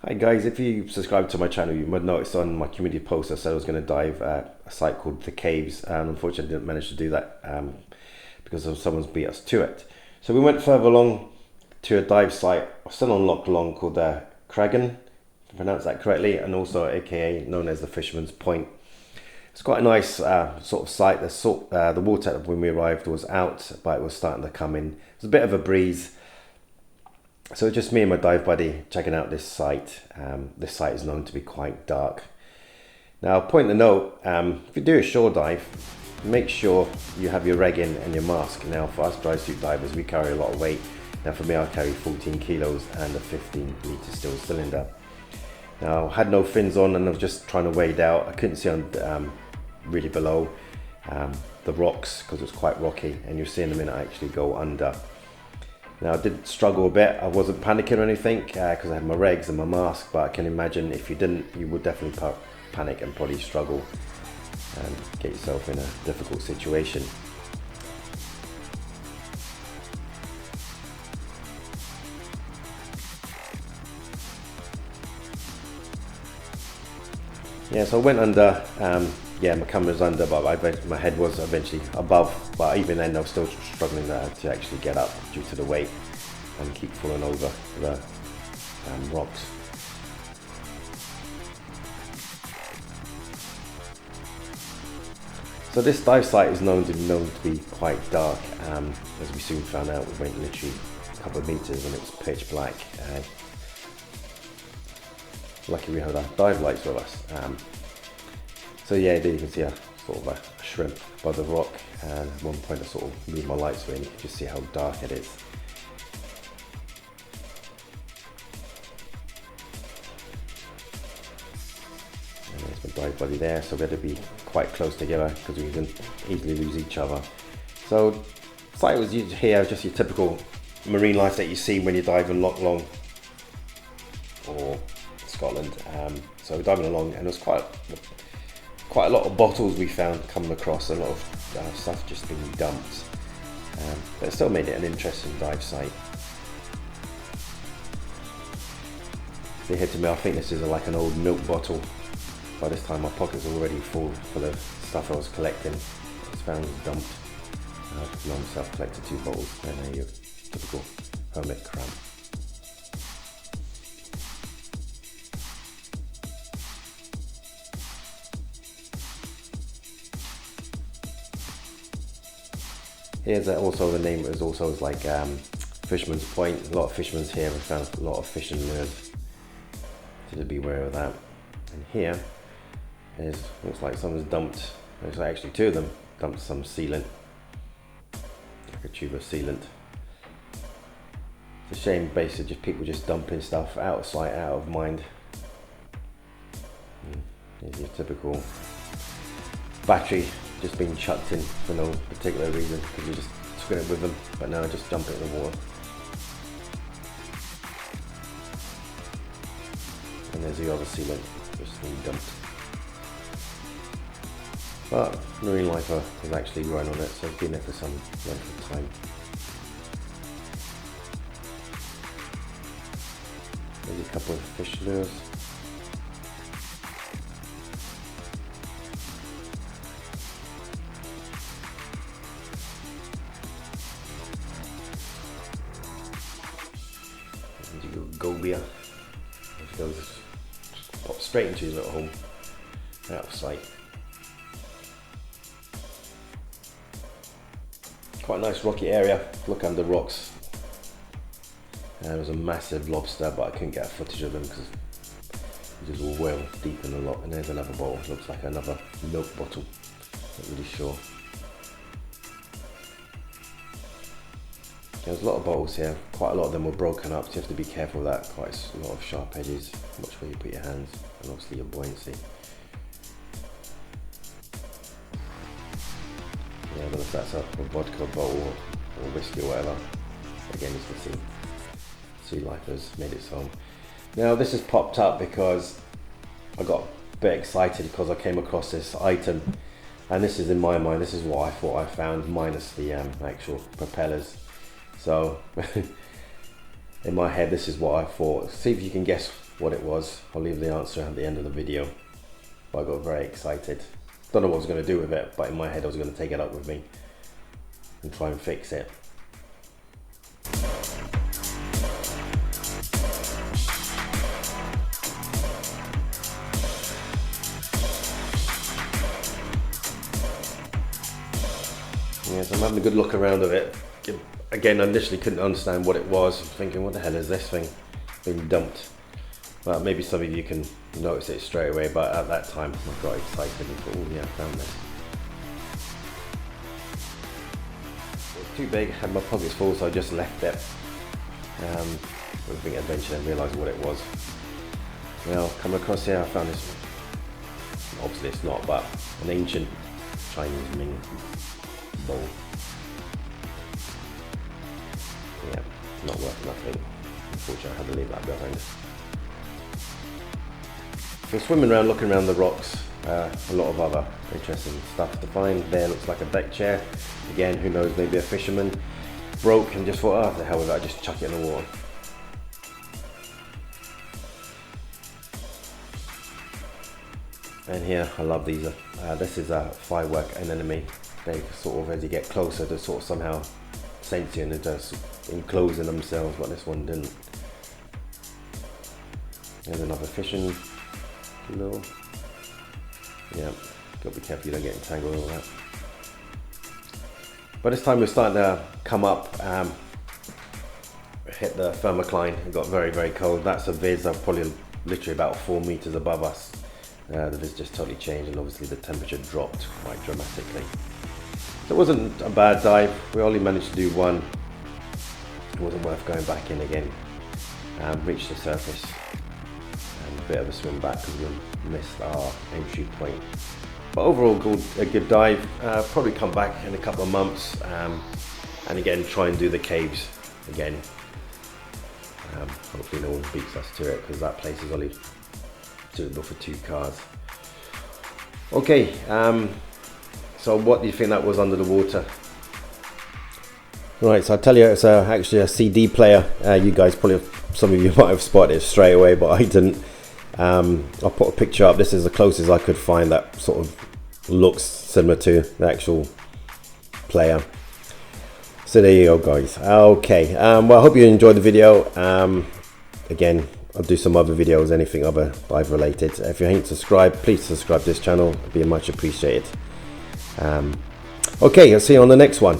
Hi guys, if you subscribe to my channel, you might notice on my community post I said I was going to dive at a site called The Caves, and unfortunately I didn't manage to do that because of someone's beat us to it. So we went further along to a dive site, still on Loch called Craggen, if I pronounce that correctly, and also aka known as the Fisherman's Point. It's quite a nice sort of site. The water when we arrived was out, but it was starting to come in. It was a bit of a breeze. So just me and my dive buddy checking out this site. This site is known to be quite dark. Now, point to note, if you do a shore dive, make sure you have your reg in and your mask. Now, for us dry suit divers, we carry a lot of weight. Now, for me, I carry 14 kilos and a 15-litre steel cylinder. Now, I had no fins on and I was just trying to wade out. I couldn't see on really below the rocks because it was quite rocky, and you're seeing the minute I actually go under. Now I did struggle a bit. I wasn't panicking or anything because I had my regs and my mask, but I can imagine if you didn't, you would definitely panic and probably struggle and get yourself in a difficult situation. Yeah, so I went under. Yeah, my camera was under, but my head was eventually above. But even then, I was still struggling to actually get up due to the weight and keep falling over the rocks. So this dive site is known to be quite dark. As we soon found out, we went literally a couple of meters and it was pitch black. Lucky we had our dive lights with us. So yeah, there you can see a sort of a shrimp above the rock, and at one point I sort of moved my lights away and you can just see how dark it is. And there's my dive buddy there, so we had to be quite close together because we can easily lose each other. So the site was here, just your typical marine life that you see when you dive in Loch or Scotland. So we're diving along, and there's quite a lot of bottles we found coming across, a lot of stuff just being dumped, but it still made it an interesting dive site. They hit to me, I think this is like an old milk bottle. By this time my pockets are already full for the stuff I was collecting. It's found dumped. I myself collected 2 bottles, and your typical hermit crab. Here's also the name is also like Fisherman's Point. A lot of fishermen's here. We found a lot of fishing lures, so to be aware of that. And here looks like someone's dumped. There's actually 2 of them dumped some sealant, like a tube of sealant. It's a shame, basically, just people just dumping stuff out of sight, out of mind. Here's your typical battery just being chucked in for no particular reason because you just took it with them, but now just dump it in the water. And there's the other sealant just being dumped. But marine life has actually run on it, so it's been there for some length of time. There's a couple of fish lures. Gobia, which goes pop straight into your little hole, out of sight. Quite a nice rocky area. Look under rocks. There was a massive lobster, but I couldn't get a footage of them because it was all well deep in the loch. And there's another bottle. Looks like another milk bottle. Not really sure. There's a lot of bottles here, quite a lot of them were broken up, so you have to be careful of that. Quite a lot of sharp edges, watch where you put your hands, and obviously your buoyancy. Yeah, but if that's a vodka bottle or whiskey or whatever, again you can see sea life has made its home. Now this has popped up because I got a bit excited because I came across this item, and this is in my mind, this is what I thought I found minus the actual propellers. So in my head, this is what I thought. See if you can guess what it was. I'll leave the answer at the end of the video. But I got very excited. Don't know what I was going to do with it, but in my head I was going to take it up with me and try and fix it. Yes, I'm having a good look around of it. Again, I initially couldn't understand what it was. I'm thinking, what the hell is this thing being dumped? Well, maybe some of you can notice it straight away, but at that time I got excited and thought, oh yeah, I found this. It was too big, had my pockets full, so I just left it. I think eventually I realised what it was. Well, come across here, I found this, obviously it's not, but an ancient Chinese Ming bowl. Yeah, not worth nothing. Unfortunately, I had to leave that behind. So swimming around, looking around the rocks, a lot of other interesting stuff to find. There looks like a deck chair. Again, who knows, maybe a fisherman broke and just thought, oh, the hell with that, just chuck it in the water. And here, I love these. This is a firework anemone. They sort of, as you get closer, they sort of somehow sense you and they're just enclosing themselves, but this one didn't. There's another fishing lure. Yeah, gotta be careful you don't get entangled in all that. By this time we're starting to come up, hit the thermocline. It got very, very cold. That's a viz, probably literally about 4 meters above us. The viz just totally changed, and obviously the temperature dropped quite dramatically. So it wasn't a bad dive. We only managed to do one. It wasn't worth going back in again. Reached the surface and a bit of a swim back because we missed our entry point. But overall, a good dive. Probably come back in a couple of months and again try and do the caves again. Hopefully no one beats us to it, because that place is only suitable for 2 cars. Okay, so what do you think that was under the water? Right, so I'll tell you, it's actually a CD player. You guys probably, some of you might have spotted it straight away, but I didn't. I'll put a picture up. This is the closest I could find that sort of looks similar to the actual player. So there you go, guys. Okay, well, I hope you enjoyed the video. Again, I'll do some other videos, anything other dive related. If you ain't subscribed, please subscribe to this channel. It'd be much appreciated. Okay, I'll see you on the next one.